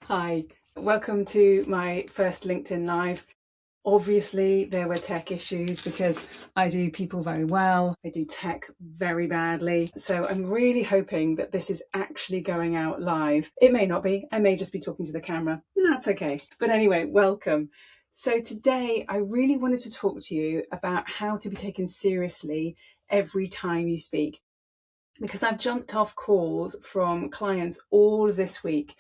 Hi, welcome to my first LinkedIn Live. Obviously, there were tech issues because I do people very well. I do tech very badly. So I'm really hoping that this is actually going out live. It may not be. I may just be talking to the camera. That's okay. But anyway, welcome. So today I really wanted to talk to you about how to be taken seriously every time you speak. Because I've jumped off calls from clients all of this week,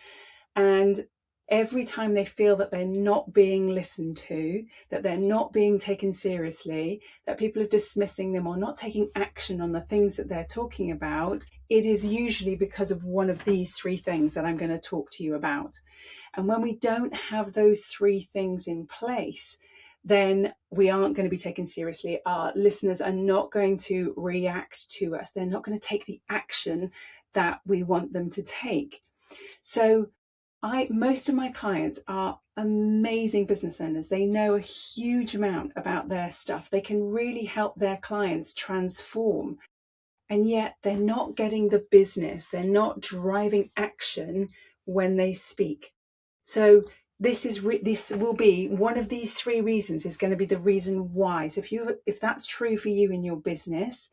and every time they feel that they're not being listened to, that they're not being taken seriously, that people are dismissing them or not taking action on the things that they're talking about, it is usually because of one of these three things that I'm going to talk to you about. And when we don't have those three things in place, then we aren't going to be taken seriously. Our listeners are not going to react to us. They're not going to take the action that we want them to take. So most of my clients are amazing business owners. They know a huge amount about their stuff. They can really help their clients transform. And yet they're not getting the business. They're not driving action when they speak. So this will be one of these three reasons is going to be the reason why. So if that's true for you in your business,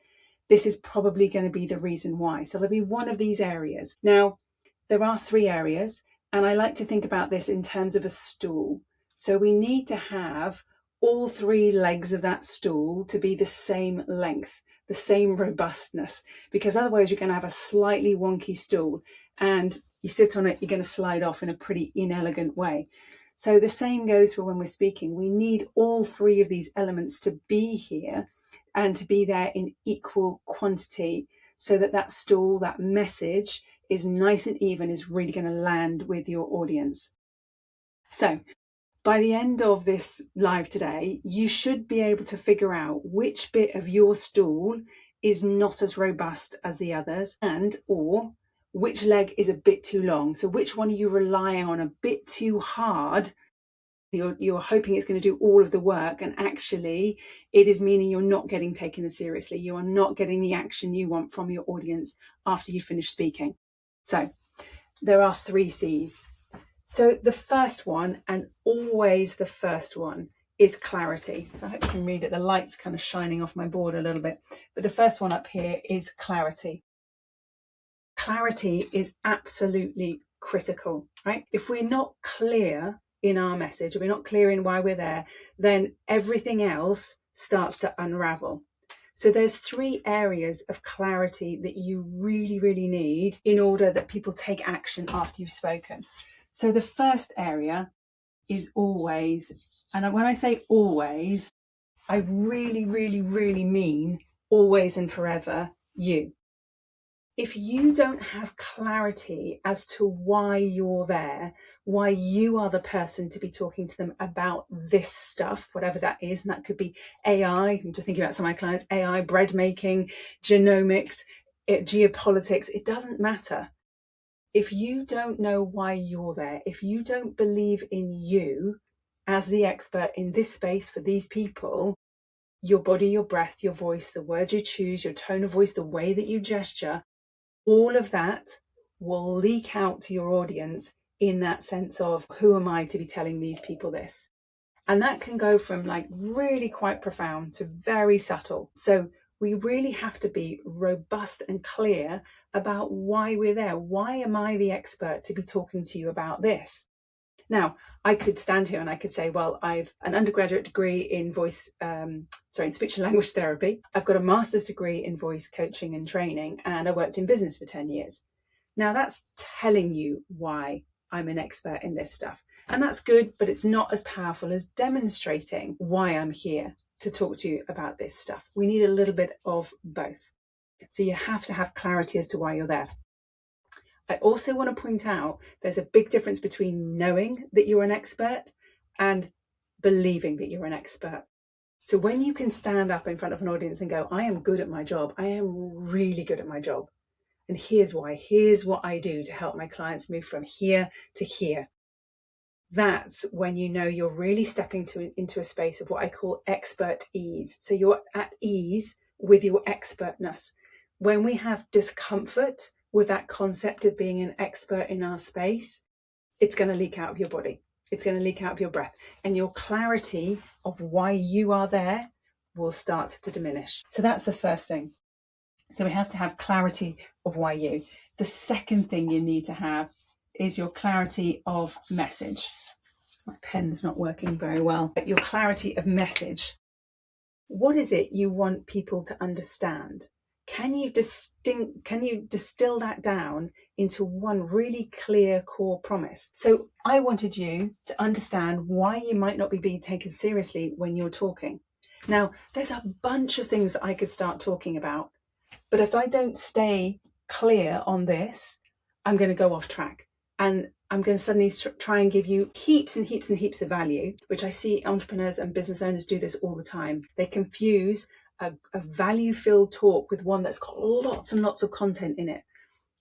this is probably going to be the reason why. So there'll be one of these areas. Now, there are three areas, and I like to think about this in terms of a stool. So we need to have all three legs of that stool to be the same length, the same robustness, because otherwise you're going to have a slightly wonky stool, and you sit on it, you're going to slide off in a pretty inelegant way. So the same goes for when we're speaking. We need all three of these elements to be here and to be there in equal quantity so that that stool, that message is nice and even, is really going to land with your audience. So by the end of this live today, you should be able to figure out which bit of your stool is not as robust as the others, and or which leg is a bit too long. So which one are you relying on a bit too hard? You're hoping it's going to do all of the work, and actually it is meaning you're not getting taken as seriously. You are not getting the action you want from your audience after you finish speaking. So there are three C's. So the first one, and always the first one, is clarity. So I hope you can read it. The light's kind of shining off my board a little bit. But the first one up here is clarity. Clarity is absolutely critical, right? If we're not clear in our message, if we're not clear in why we're there, then everything else starts to unravel. So there's three areas of clarity that you really, really need in order that people take action after you've spoken. So the first area is always, and when I say always, I really, really, really mean always and forever you. If you don't have clarity as to why you're there, why you are the person to be talking to them about this stuff, whatever that is, and that could be AI, I'm just thinking about some of my clients, AI, bread making, genomics, geopolitics, it doesn't matter. If you don't know why you're there, if you don't believe in you as the expert in this space for these people, your body, your breath, your voice, the words you choose, your tone of voice, the way that you gesture, all of that will leak out to your audience in that sense of, who am I to be telling these people this? And that can go from like really quite profound to very subtle. So we really have to be robust and clear about why we're there. Why am I the expert to be talking to you about this? Now, I could stand here and I could say, well, I've an undergraduate degree in in speech and language therapy. I've got a master's degree in voice coaching and training, and I worked in business for 10 years. Now that's telling you why I'm an expert in this stuff. And that's good, but it's not as powerful as demonstrating why I'm here to talk to you about this stuff. We need a little bit of both. So you have to have clarity as to why you're there. I also want to point out there's a big difference between knowing that you're an expert and believing that you're an expert. So when you can stand up in front of an audience and go, I am good at my job, I am really good at my job, and here's why, here's what I do to help my clients move from here to here. That's when you know you're really stepping into a space of what I call expert ease. So you're at ease with your expertness. When we have discomfort with that concept of being an expert in our space, it's going to leak out of your body. It's going to leak out of your breath, and your clarity of why you are there will start to diminish. So that's the first thing. So we have to have clarity of why you. The second thing you need to have is your clarity of message. My pen's not working very well. But your clarity of message. What is it you want people to understand? Can you distill that down into one really clear core promise? So I wanted you to understand why you might not be being taken seriously when you're talking. Now, there's a bunch of things that I could start talking about, but if I don't stay clear on this, I'm going to go off track. And I'm going to suddenly try and give you heaps and heaps and heaps of value, which I see entrepreneurs and business owners do this all the time. They confuse a value-filled talk with one that's got lots and lots of content in it.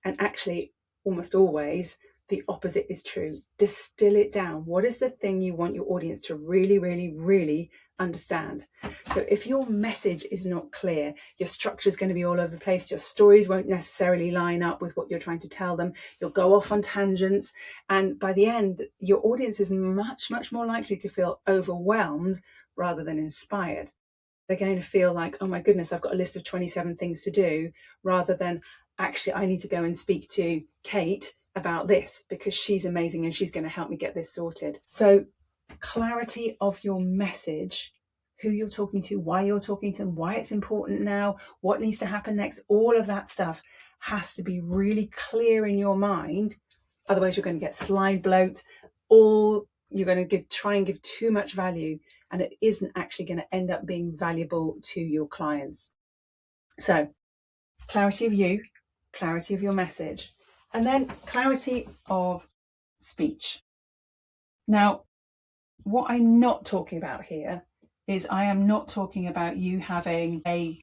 And actually, almost always, the opposite is true. Distill it down. What is the thing you want your audience to really, really, really understand? So if your message is not clear, your structure is going to be all over the place. Your stories won't necessarily line up with what you're trying to tell them. You'll go off on tangents. And by the end, your audience is much, much more likely to feel overwhelmed rather than inspired. They're going to feel like, oh my goodness, I've got a list of 27 things to do, rather than actually, I need to go and speak to Kate about this because she's amazing and she's going to help me get this sorted. So clarity of your message, who you're talking to, why you're talking to them, why it's important now, what needs to happen next, all of that stuff has to be really clear in your mind. Otherwise, you're going to get slide bloat, or you're going to try and give too much value, and it isn't actually going to end up being valuable to your clients. So clarity of you, clarity of your message, and then clarity of speech. Now, what I'm not talking about here is I am not talking about you having a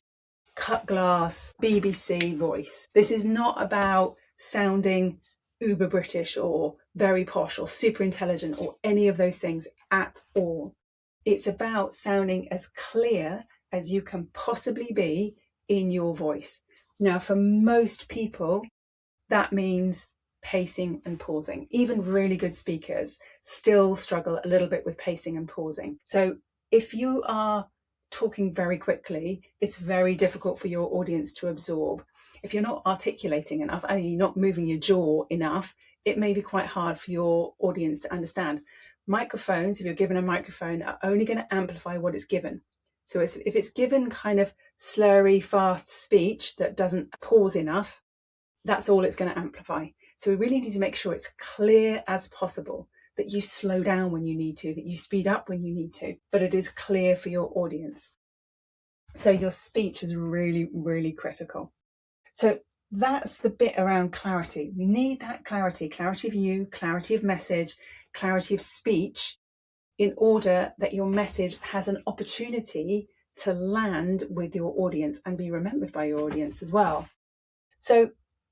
cut glass BBC voice. This is not about sounding uber British or very posh or super intelligent or any of those things at all. It's about sounding as clear as you can possibly be in your voice. Now, for most people, that means pacing and pausing. Even really good speakers still struggle a little bit with pacing and pausing. So if you are talking very quickly, it's very difficult for your audience to absorb. If you're not articulating enough and you're not moving your jaw enough, it may be quite hard for your audience to understand. Microphones, if you're given a microphone, are only going to amplify what it's given. So if it's given kind of slurry, fast speech that doesn't pause enough, that's all it's going to amplify. So we really need to make sure it's clear as possible, that you slow down when you need to, that you speed up when you need to, but it is clear for your audience. So your speech is really, really critical. So that's the bit around clarity. We need that clarity of you, clarity of message, clarity of speech, in order that your message has an opportunity to land with your audience and be remembered by your audience as well. So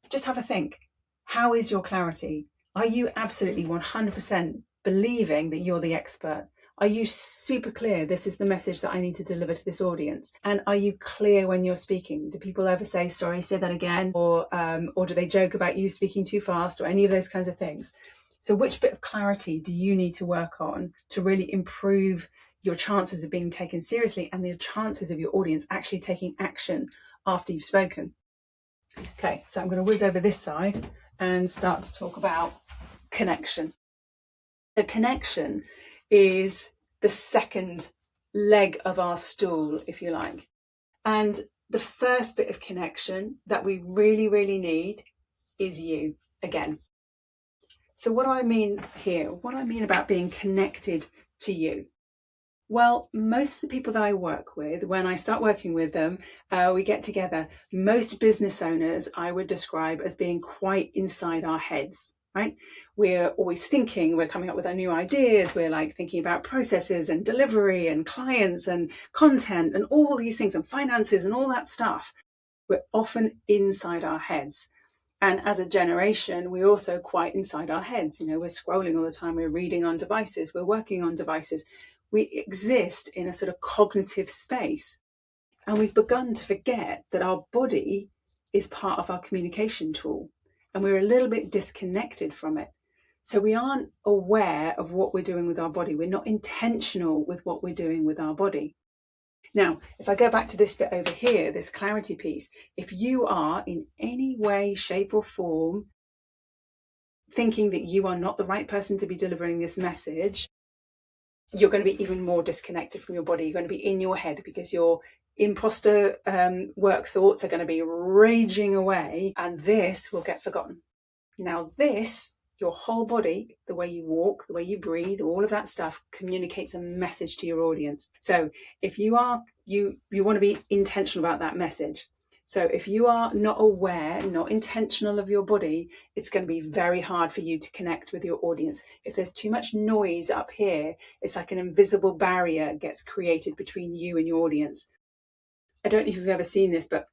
just have a think. How is your clarity? Are you absolutely 100% believing that you're the expert? Are you super clear? This is the message that I need to deliver to this audience. And are you clear when you're speaking? Do people ever say, sorry, say that again? Or do they joke about you speaking too fast, or any of those kinds of things? So which bit of clarity do you need to work on to really improve your chances of being taken seriously and the chances of your audience actually taking action after you've spoken? Okay, so I'm going to whiz over this side and start to talk about connection. The connection is the second leg of our stool, if you like. And the first bit of connection that we really, really need is you again. So what do I mean here? What do I mean about being connected to you? Well, most of the people that I work with, when I start working with them, we get together. Most business owners I would describe as being quite inside our heads, right? We're always thinking, we're coming up with our new ideas. We're like thinking about processes and delivery and clients and content and all these things and finances and all that stuff. We're often inside our heads. And as a generation, we're also quite inside our heads. You know, we're scrolling all the time. We're reading on devices. We're working on devices. We exist in a sort of cognitive space. And we've begun to forget that our body is part of our communication tool. And we're a little bit disconnected from it. So we aren't aware of what we're doing with our body. We're not intentional with what we're doing with our body. Now, if I go back to this bit over here, this clarity piece, if you are in any way, shape or form thinking that you are not the right person to be delivering this message, you're going to be even more disconnected from your body. You're going to be in your head because your imposter work thoughts are going to be raging away, and this will get forgotten. Now this, your whole body, the way you walk, the way you breathe, all of that stuff communicates a message to your audience. So if you are, you want to be intentional about that message. So if you are not aware, not intentional of your body, it's going to be very hard for you to connect with your audience. If there's too much noise up here, it's like an invisible barrier gets created between you and your audience. I don't know if you've ever seen this, but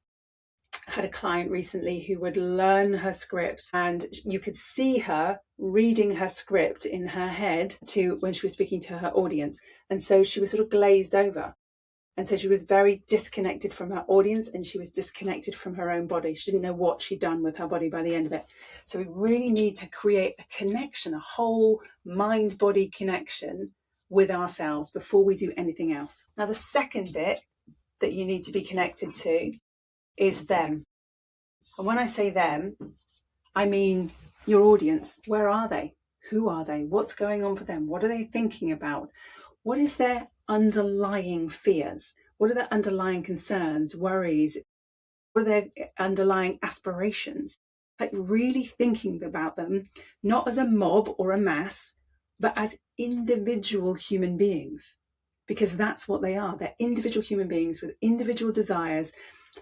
I had a client recently who would learn her script, and you could see her reading her script in her head to when she was speaking to her audience. And so she was sort of glazed over. And so she was very disconnected from her audience, and she was disconnected from her own body. She didn't know what she'd done with her body by the end of it. So we really need to create a connection, a whole mind-body connection with ourselves before we do anything else. Now, the second bit that you need to be connected to is them. And when I say them, I mean your audience. Where are they? Who are they? What's going on for them? What are they thinking about? What is their underlying fears? What are their underlying concerns, worries? What are their underlying aspirations? Like really thinking about them, not as a mob or a mass, but as individual human beings. Because that's what they are. They're individual human beings with individual desires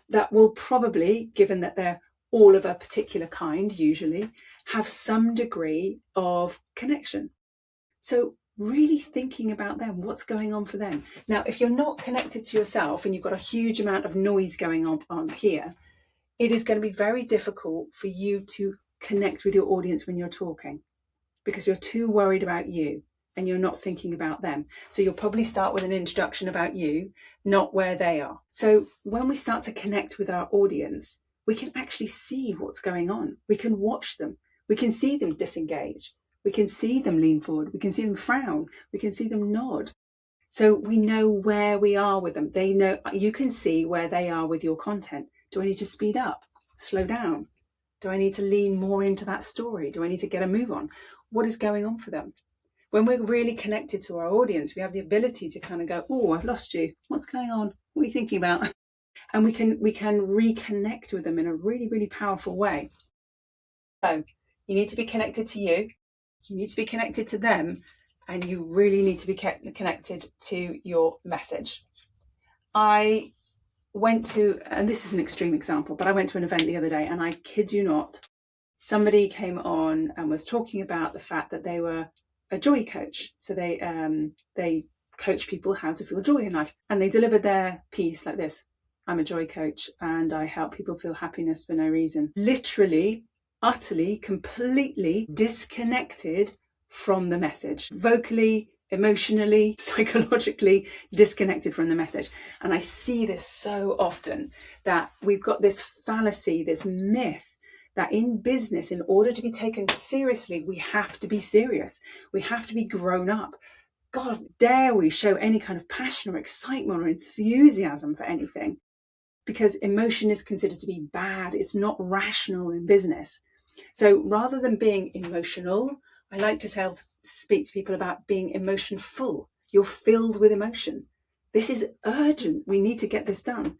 that will probably, given that they're all of a particular kind, usually, have some degree of connection. So really thinking about them, what's going on for them. Now, if you're not connected to yourself and you've got a huge amount of noise going on here, it is going to be very difficult for you to connect with your audience when you're talking, because you're too worried about you and you're not thinking about them. So you'll probably start with an introduction about you, not where they are. So when we start to connect with our audience, we can actually see what's going on. We can watch them. We can see them disengage. We can see them lean forward. We can see them frown. We can see them nod. So we know where we are with them. They know, you can see where they are with your content. Do I need to speed up? Slow down? Do I need to lean more into that story? Do I need to get a move on? What is going on for them? When we're really connected to our audience, we have the ability to kind of go, oh, I've lost you. What's going on? What are you thinking about? And we can reconnect with them in a really, really powerful way. So you need to be connected to you. You need to be connected to them. And you really need to be connected to your message. I went to, and this is an extreme example, but I went to an event the other day, and I kid you not, somebody came on and was talking about the fact that they were a joy coach. So they coach people how to feel joy in life. And they delivered their piece like this: I'm a joy coach and I help people feel happiness for no reason. Literally, utterly, completely disconnected from the message. Vocally, emotionally, psychologically disconnected from the message. And I see this so often, that we've got this fallacy, this myth, that in business, in order to be taken seriously, we have to be serious. We have to be grown up. God, dare we show any kind of passion or excitement or enthusiasm for anything? Because emotion is considered to be bad. It's not rational in business. So rather than being emotional, I like to speak to people about being emotionful. You're filled with emotion. This is urgent. We need to get this done.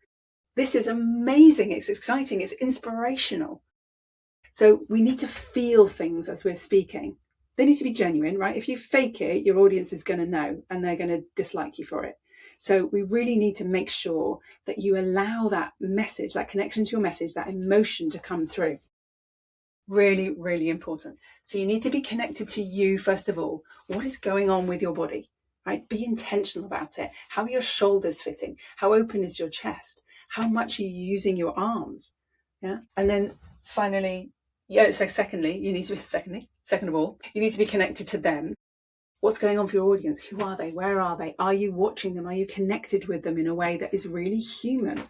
This is amazing. It's exciting. It's inspirational. So we need to feel things as we're speaking. They need to be genuine, right? If you fake it, your audience is going to know and they're going to dislike you for it. So we really need to make sure that you allow that message, that connection to your message, that emotion to come through. Really, really important. So you need to be connected to you, first of all. What is going on with your body, right? Be intentional about it. How are your shoulders fitting? How open is your chest? How much are you using your arms? Yeah. And then finally, second of all, you need to be connected to them. What's going on for your audience? Who are they? Where are they? Are you watching them? Are you connected with them in a way that is really human?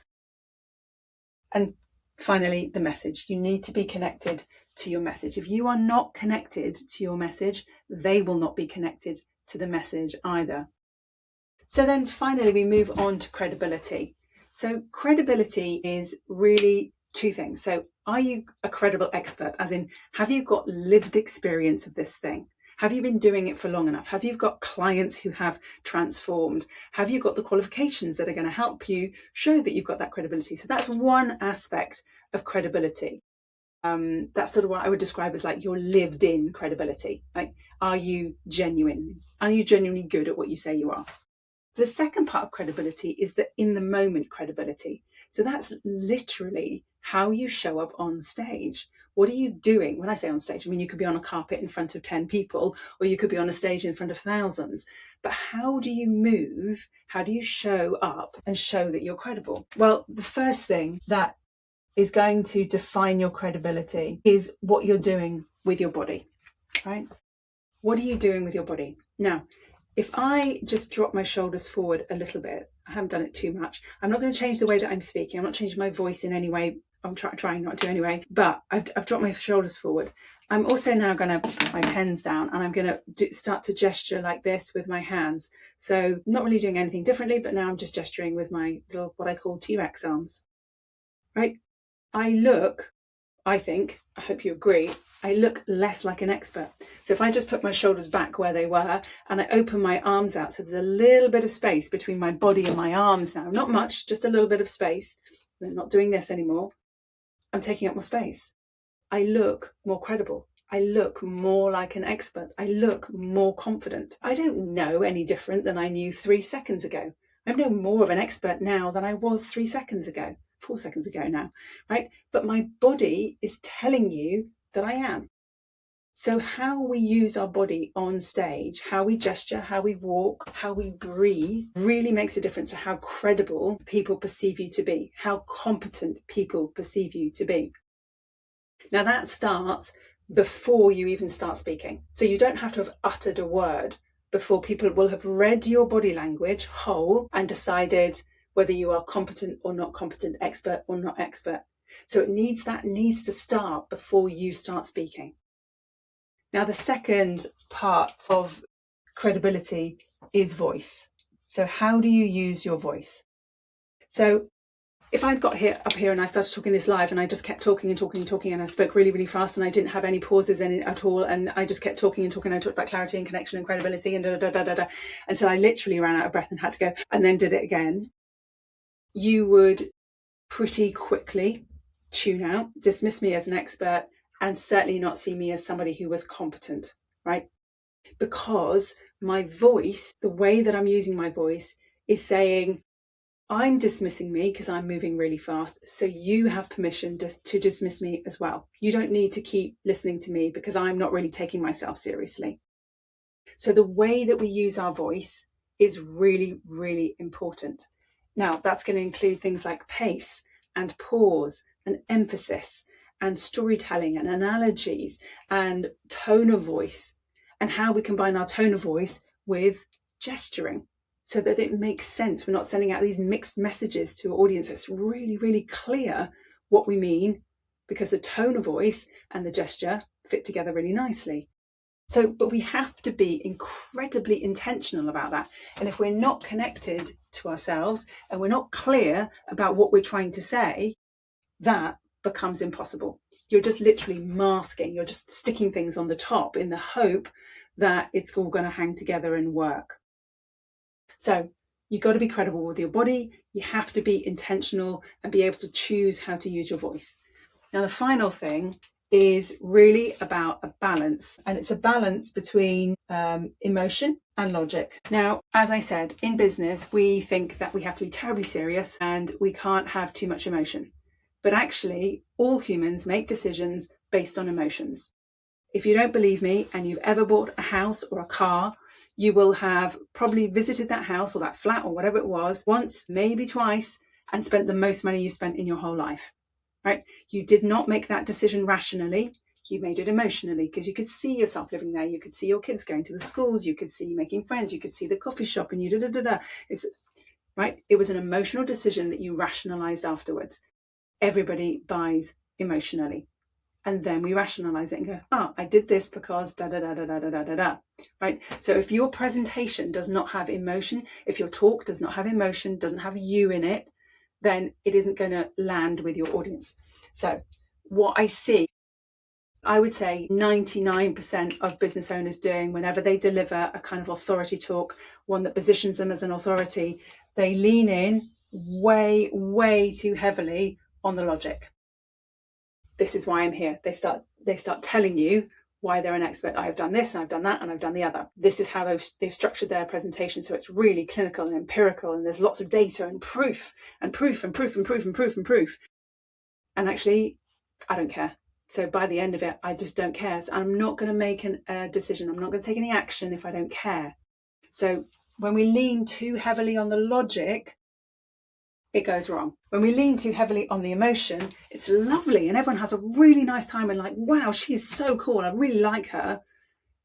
And finally, the message. You need to be connected to your message. If you are not connected to your message, they will not be connected to the message either. So then finally, we move on to credibility. So credibility is really two things. So are you a credible expert? As in, have you got lived experience of this thing? Have you been doing it for long enough? Have you got clients who have transformed? Have you got the qualifications that are going to help you show that you've got that credibility? So that's one aspect of credibility. That's sort of what I would describe as like your lived in credibility. Like, are you genuine? Are you genuinely good at what you say you are? The second part of credibility is the in the moment credibility. So that's literally how you show up on stage. What are you doing? When I say on stage, I mean, you could be on a carpet in front of 10 people, or you could be on a stage in front of thousands. But how do you move? How do you show up and show that you're credible? Well, the first thing that is going to define your credibility is what you're doing with your body, right? What are you doing with your body? Now, if I just drop my shoulders forward a little bit, I haven't done it too much. I'm not going to change the way that I'm speaking. I'm not changing my voice in any way. I'm trying not to anyway, but I've dropped my shoulders forward. I'm also now going to put my pens down, and I'm going to start to gesture like this with my hands. So not really doing anything differently, but now I'm just gesturing with my little, what I call T-Rex arms, right? I think, I hope you agree, I look less like an expert. So if I just put my shoulders back where they were and I open my arms out, so there's a little bit of space between my body and my arms now, not much, just a little bit of space. I'm not doing this anymore. I'm taking up more space. I look more credible. I look more like an expert. I look more confident. I don't know any different than I knew 3 seconds ago. I'm no more of an expert now than I was 3 seconds ago. 4 seconds ago now, right? But my body is telling you that I am. So how we use our body on stage, how we gesture, how we walk, how we breathe, really makes a difference to how credible people perceive you to be, how competent people perceive you to be. Now that starts before you even start speaking. So you don't have to have uttered a word before people will have read your body language whole and decided whether you are competent or not competent, expert or not expert. So that needs to start before you start speaking. Now, the second part of credibility is voice. So how do you use your voice? So if I'd got up here and I started talking this live and I just kept talking and talking and talking and I spoke really, really fast and I didn't have any pauses in it at all and I just kept talking and talking, I talked about clarity and connection and credibility and until I literally ran out of breath and had to go and then did it again, you would pretty quickly tune out, dismiss me as an expert, and certainly not see me as somebody who was competent, right? Because my voice, the way that I'm using my voice is saying, I'm dismissing me because I'm moving really fast. So you have permission to dismiss me as well. You don't need to keep listening to me because I'm not really taking myself seriously. So the way that we use our voice is really, really important. Now, that's going to include things like pace and pause and emphasis and storytelling and analogies and tone of voice and how we combine our tone of voice with gesturing so that it makes sense. We're not sending out these mixed messages to an audience. It's really, really clear what we mean because the tone of voice and the gesture fit together really nicely. So, but we have to be incredibly intentional about that. And if we're not connected to ourselves and we're not clear about what we're trying to say, that becomes impossible. You're just literally masking, you're just sticking things on the top in the hope that it's all going to hang together and work. So you've got to be credible with your body. You have to be intentional and be able to choose how to use your voice. Now, the final thing is really about a balance, and it's a balance between emotion and logic. Now, as I said, in business, we think that we have to be terribly serious and we can't have too much emotion. But actually, all humans make decisions based on emotions. If you don't believe me and you've ever bought a house or a car, you will have probably visited that house or that flat or whatever it was once, maybe twice, and spent the most money you spent in your whole life, right? You did not make that decision rationally. You made it emotionally because you could see yourself living there. You could see your kids going to the schools. You could see you making friends. You could see the coffee shop and you It's right. It was an emotional decision that you rationalized afterwards. everybody buys emotionally. And then we rationalize it and go, oh, I did this because da da da da da da da da. Right? So if your presentation does not have emotion, if your talk does not have emotion, doesn't have you in it, then it isn't going to land with your audience. So what I see, I would say 99% of business owners doing whenever they deliver a kind of authority talk, one that positions them as an authority, they lean in way, way too heavily on the logic. This is why I'm here. They start telling you why they're an expert. I've done this, and I've done that, and I've done the other. This is how they've structured their presentation, so it's really clinical and empirical, and there's lots of data and proof and proof and proof and proof and proof and proof. And actually, I don't care. So by the end of it, I just don't care. So I'm not going to make a decision. I'm not going to take any action if I don't care. So when we lean too heavily on the logic, it goes wrong. When we lean too heavily on the emotion, it's lovely and everyone has a really nice time and like, wow, she's so cool. I really like her.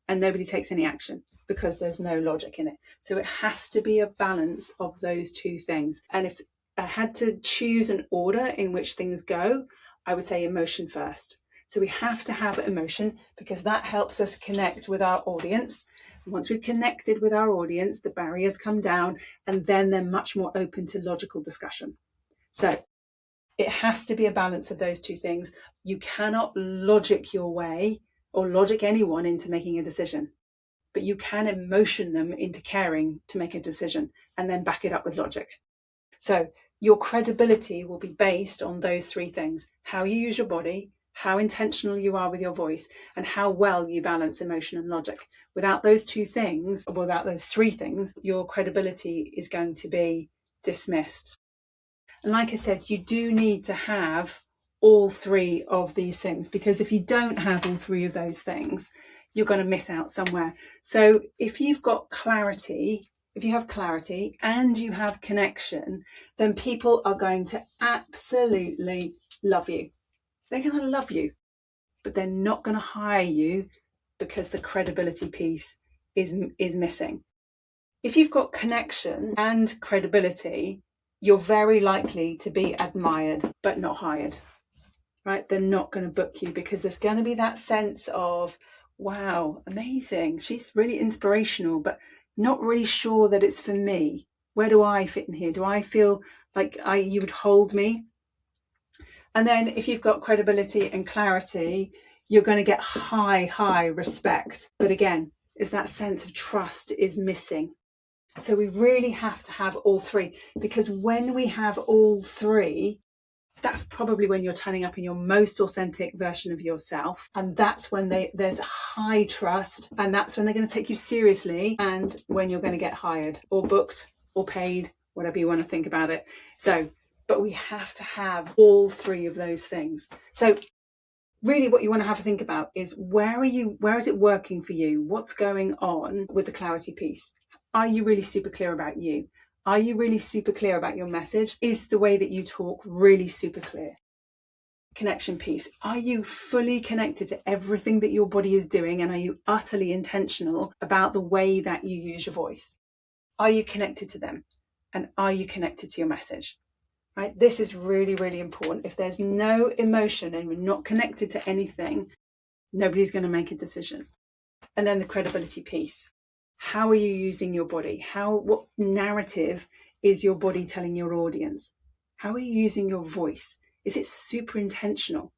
And nobody takes any action because there's no logic in it. So it has to be a balance of those two things. And if I had to choose an order in which things go, I would say emotion first. So we have to have emotion because that helps us connect with our audience. Once we've connected with our audience, the barriers come down and then they're much more open to logical discussion. So it has to be a balance of those two things. You cannot logic your way or logic anyone into making a decision, but you can emotion them into caring to make a decision and then back it up with logic. So your credibility will be based on those three things: how you use your body, how intentional you are with your voice, and how well you balance emotion and logic. Without those two things, or without those three things, your credibility is going to be dismissed. And like I said, you do need to have all three of these things, because if you don't have all three of those things, you're going to miss out somewhere. So if you've got clarity, if you have clarity and you have connection, then people are going to absolutely love you. They're going to love you, but they're not going to hire you because the credibility piece is missing. If you've got connection and credibility, you're very likely to be admired, but not hired, right? They're not going to book you because there's going to be that sense of, wow, amazing. She's really inspirational, but not really sure that it's for me. Where do I fit in here? Do I feel like you would hold me? And then if you've got credibility and clarity, you're going to get high respect. But again, is that sense of trust is missing. So we really have to have all three, because when we have all three, that's probably when you're turning up in your most authentic version of yourself. And that's when there's high trust, and that's when they're going to take you seriously, and when you're going to get hired or booked or paid, whatever you want to think about it. So, but we have to have all three of those things. So really what you want to have a think about is where is it working for you? What's going on with the clarity piece? Are you really super clear about you? Are you really super clear about your message? Is the way that you talk really super clear? Connection piece. Are you fully connected to everything that your body is doing, and are you utterly intentional about the way that you use your voice? Are you connected to them? And are you connected to your message? Right? This is really, really important. If there's no emotion and we're not connected to anything, nobody's going to make a decision. And then the credibility piece. How are you using your body? What narrative is your body telling your audience? How are you using your voice? Is it super intentional?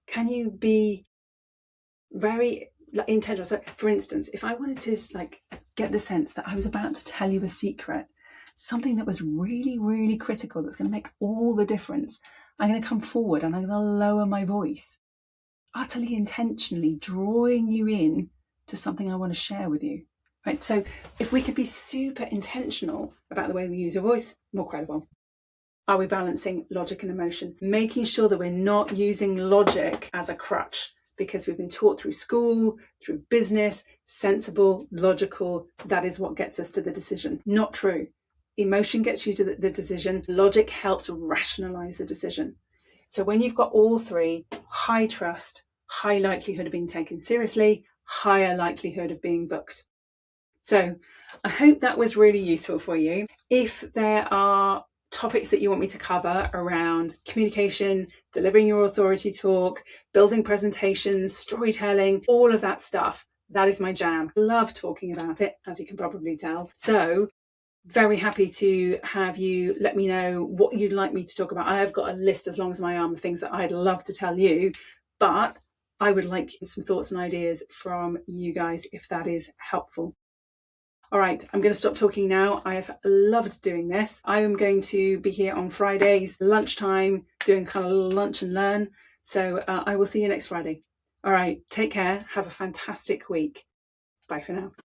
Can you be very intentional? So for instance, if I wanted to get the sense that I was about to tell you a secret, something that was really, really critical, that's going to make all the difference, I'm going to come forward and I'm going to lower my voice, utterly intentionally drawing you in to something I want to share with you. Right? So if we could be super intentional about the way we use our voice, more credible. Are we balancing logic and emotion? Making sure that we're not using logic as a crutch, because we've been taught through school, through business, sensible, logical, that is what gets us to the decision. Not true. Emotion gets you to the decision. Logic helps rationalize the decision. So when you've got all three, high trust, high likelihood of being taken seriously, higher likelihood of being booked. So I hope that was really useful for you. If there are topics that you want me to cover around communication, delivering your authority talk, building presentations, storytelling, all of that stuff, that is my jam. Love talking about it, as you can probably tell. So very happy to have you let me know what you'd like me to talk about. I have got a list as long as my arm of things that I'd love to tell you, but I would like some thoughts and ideas from you guys if that is helpful. All right, I'm going to stop talking now. I have loved doing this. I am going to be here on Fridays, lunchtime, doing kind of a little lunch and learn. So I will see you next Friday. All right, take care. Have a fantastic week. Bye for now.